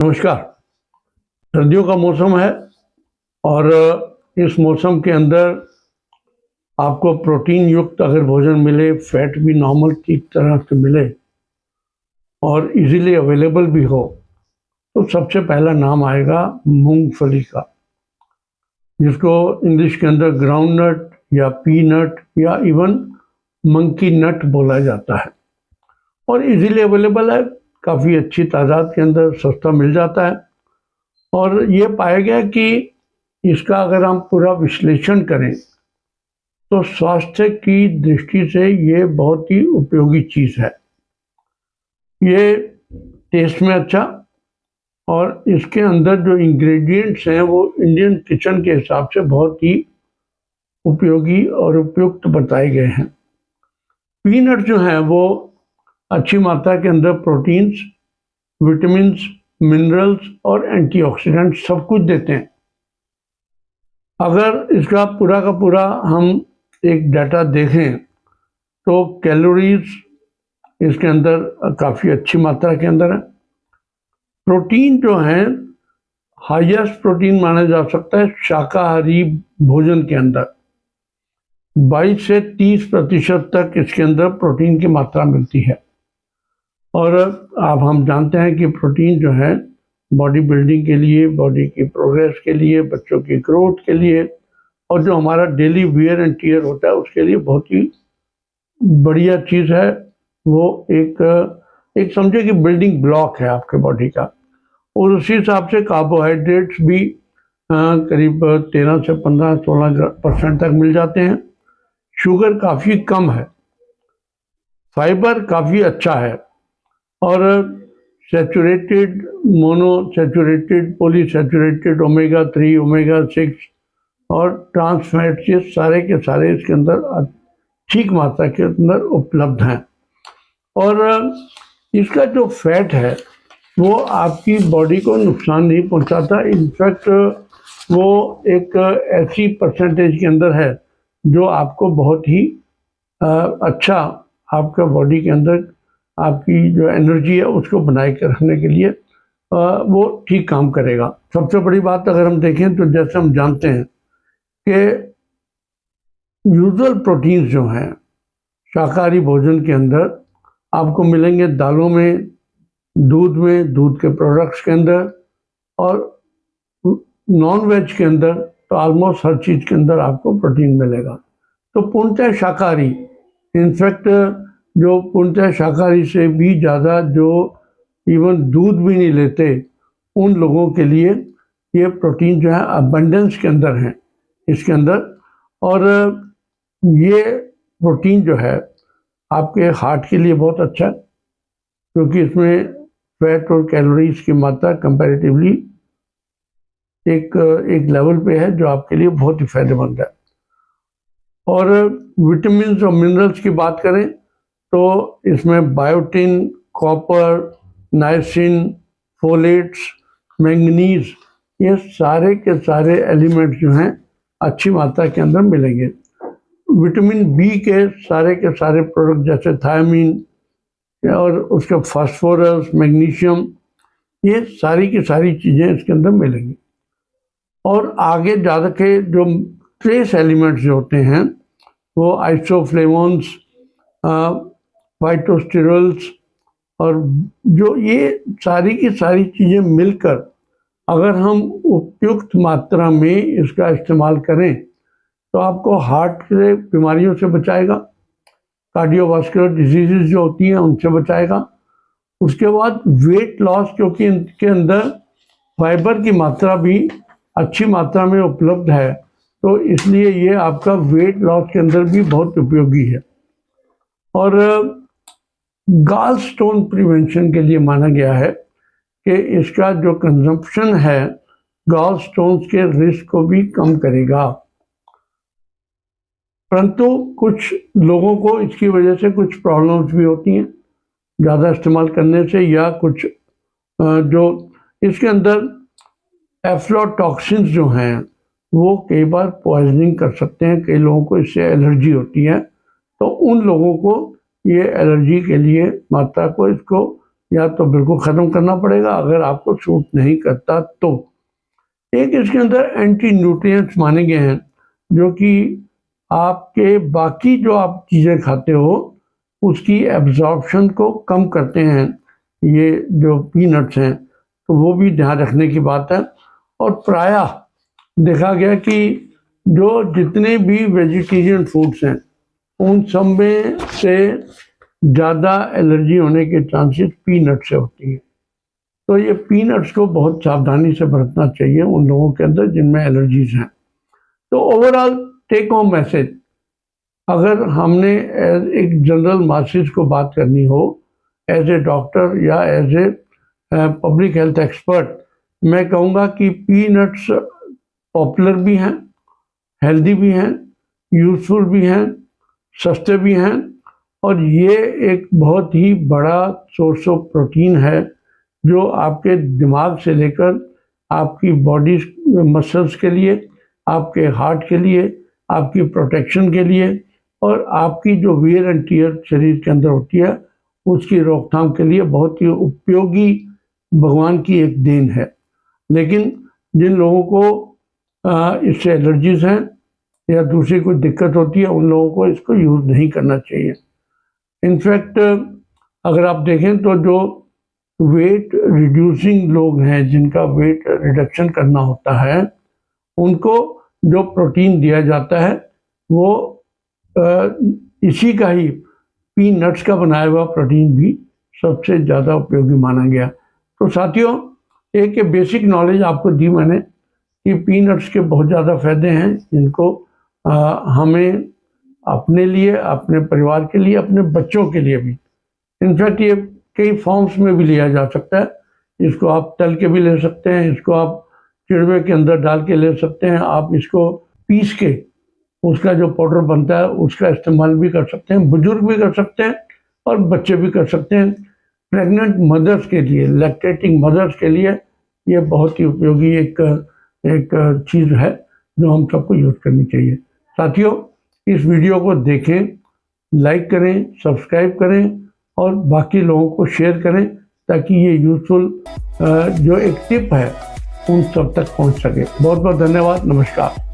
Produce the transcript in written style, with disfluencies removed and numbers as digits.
नमस्कार। सर्दियों का मौसम है और इस मौसम के अंदर आपको प्रोटीन युक्त अगर भोजन मिले, फैट भी नॉर्मल ठीक तरह से मिले और इजीली अवेलेबल भी हो, तो सबसे पहला नाम आएगा मूंगफली का, जिसको इंग्लिश के अंदर ग्राउंड नट या पीनट या इवन मंकी नट बोला जाता है और इजीली अवेलेबल है। काफ़ी अच्छी तादाद के अंदर सस्ता मिल जाता है और ये पाया गया कि इसका अगर हम पूरा विश्लेषण करें तो स्वास्थ्य की दृष्टि से ये बहुत ही उपयोगी चीज़ है। ये टेस्ट में अच्छा और इसके अंदर जो इंग्रेडिएंट्स हैं वो इंडियन किचन के हिसाब से बहुत ही उपयोगी और उपयुक्त बताए गए हैं। पीनट जो है वो अच्छी मात्रा के अंदर प्रोटीन्स, विटामिन्स, मिनरल्स और एंटीऑक्सीडेंट सब कुछ देते हैं। अगर इसका पूरा का पूरा हम एक डाटा देखें तो कैलोरीज इसके अंदर काफ़ी अच्छी मात्रा के अंदर है। प्रोटीन जो है हाईएस्ट प्रोटीन माना जा सकता है शाकाहारी भोजन के अंदर। 22 से 30% तक इसके अंदर प्रोटीन की मात्रा मिलती है और अब हम जानते हैं कि प्रोटीन जो है बॉडी बिल्डिंग के लिए, बॉडी की प्रोग्रेस के लिए, बच्चों की ग्रोथ के लिए और जो हमारा डेली वियर एंड टीयर होता है उसके लिए बहुत ही बढ़िया चीज़ है। वो एक समझे कि बिल्डिंग ब्लॉक है आपके बॉडी का और उसी हिसाब से कार्बोहाइड्रेट्स भी करीब 13 से 15-16% तक मिल जाते हैं। शुगर काफ़ी कम है, फाइबर काफ़ी अच्छा है और saturated, monosaturated, polysaturated, omega 3, omega 6 और ट्रांस फैट्स ये सारे के सारे इसके अंदर ठीक मात्रा के अंदर उपलब्ध हैं। और इसका जो फैट है वो आपकी बॉडी को नुकसान नहीं पहुंचाता। इनफैक्ट वो एक ऐसी परसेंटेज के अंदर है जो आपको बहुत ही अच्छा आपका बॉडी के अंदर आपकी जो एनर्जी है उसको बनाए के रखने के लिए वो ठीक काम करेगा। सबसे बड़ी बात अगर हम देखें तो जैसे हम जानते हैं कि यूजुअल प्रोटीन्स जो हैं शाकाहारी भोजन के अंदर आपको मिलेंगे दालों में, दूध में, दूध के प्रोडक्ट्स के अंदर और नॉन वेज के अंदर तो ऑलमोस्ट हर चीज़ के अंदर आपको प्रोटीन मिलेगा। तो पूर्णतः शाकाहारी, इनफैक्ट जो पूर्णतः शाकाहारी से भी ज़्यादा जो इवन दूध भी नहीं लेते उन लोगों के लिए ये प्रोटीन जो है अबंडेंस के अंदर है इसके अंदर। और ये प्रोटीन जो है आपके हार्ट के लिए बहुत अच्छा है क्योंकि इसमें फैट और कैलोरीज की मात्रा कंपैरेटिवली एक लेवल पे है जो आपके लिए बहुत ही फायदेमंद है। और विटामिन और मिनरल्स की बात करें तो इसमें biotin, copper, niacin, folates, manganese ये सारे के सारे एलिमेंट्स जो हैं अच्छी मात्रा के अंदर मिलेंगे। विटामिन बी के सारे प्रोडक्ट जैसे थायमीन और उसके फास्फोरस, मैग्नीशियम ये सारी की सारी चीज़ें इसके अंदर मिलेंगी। और आगे ज़्यादा के जो ट्रेस एलिमेंट्स जो होते हैं वो आइसोफ्लेवोन्स, फाइटोस्टेरॉल्स और जो ये सारी की सारी चीज़ें मिलकर अगर हम उपयुक्त मात्रा में इसका इस्तेमाल करें तो आपको हार्ट के बीमारियों से बचाएगा, कार्डियोवास्कुलर डिजीज़ जो होती हैं उनसे बचाएगा। उसके बाद वेट लॉस, क्योंकि इनके अंदर फाइबर की मात्रा भी अच्छी मात्रा में उपलब्ध है तो इसलिए ये आपका वेट लॉस के अंदर भी बहुत उपयोगी है। और गाल स्टोन प्रिवेंशन के लिए माना गया है कि इसका जो कंजम्पशन है गाल स्टोन्स के रिस्क को भी कम करेगा। परंतु कुछ लोगों को इसकी वजह से कुछ प्रॉब्लम्स भी होती हैं ज़्यादा इस्तेमाल करने से, या कुछ जो इसके अंदर एफ्लोटॉक्सिन्स जो हैं वो कई बार पॉइजनिंग कर सकते हैं। कई लोगों को इससे एलर्जी होती है तो उन लोगों को ये एलर्जी के लिए मात्रा को इसको या तो बिल्कुल ख़त्म करना पड़ेगा अगर आपको सूट नहीं करता तो। एक इसके अंदर एंटी न्यूट्रिएंट्स माने गए हैं जो कि आपके बाकी जो आप चीज़ें खाते हो उसकी एब्जॉर्प्शन को कम करते हैं। ये जो पीनट्स हैं तो वो भी ध्यान रखने की बात है। और प्रायः देखा गया कि जो जितने भी वेजिटेरियन फूड्स हैं उन सब में से ज़्यादा एलर्जी होने के चांसेस पीनट से होती है। तो ये पीनट्स को बहुत सावधानी से बरतना चाहिए उन लोगों के अंदर जिनमें एलर्जीज हैं। तो ओवरऑल टेक होम मैसेज, अगर हमने एक जनरल मासेस को बात करनी हो एज ए डॉक्टर या as a public health expert, मैं कहूँगा कि पीनट्स पॉपुलर भी हैं, हेल्दी भी हैं, यूज़फुल भी हैं, सस्ते भी हैं और ये एक बहुत ही बड़ा सोर्स ऑफ प्रोटीन है जो आपके दिमाग से लेकर आपकी बॉडी मसल्स के लिए, आपके हार्ट के लिए, आपकी प्रोटेक्शन के लिए और आपकी जो वियर एंड टियर शरीर के अंदर होती है उसकी रोकथाम के लिए बहुत ही उपयोगी भगवान की एक देन है। लेकिन जिन लोगों को इससे एलर्जीज हैं या दूसरी कोई दिक्कत होती है उन लोगों को इसको यूज़ नहीं करना चाहिए। इनफैक्ट अगर आप देखें तो जो वेट रिड्यूसिंग लोग हैं जिनका वेट रिडक्शन करना होता है उनको जो प्रोटीन दिया जाता है वो इसी का ही पीनट्स का बनाया हुआ प्रोटीन भी सबसे ज़्यादा उपयोगी माना गया। तो साथियों, एक बेसिक नॉलेज आपको दी मैंने कि पीनट्स के बहुत ज़्यादा फ़ायदे हैं जिनको हमें अपने लिए, अपने परिवार के लिए, अपने बच्चों के लिए भी, इनफैक्ट ये कई फॉर्म्स में भी लिया जा सकता है। इसको आप तल के भी ले सकते हैं, इसको आप चिड़वे के अंदर डाल के ले सकते हैं, आप इसको पीस के उसका जो पाउडर बनता है उसका इस्तेमाल भी कर सकते हैं, बुजुर्ग भी कर सकते हैं और बच्चे भी कर सकते हैं। प्रेग्नेंट मदर्स के लिए, लैक्टेटिंग मदर्स के लिए ये बहुत ही उपयोगी एक चीज़ है जो हम सबको यूज़ करनी चाहिए। साथियों, इस वीडियो को देखें, लाइक करें, सब्सक्राइब करें और बाकी लोगों को शेयर करें ताकि ये यूज़फुल जो एक टिप है उन सब तक पहुंच सके। बहुत बहुत धन्यवाद। नमस्कार।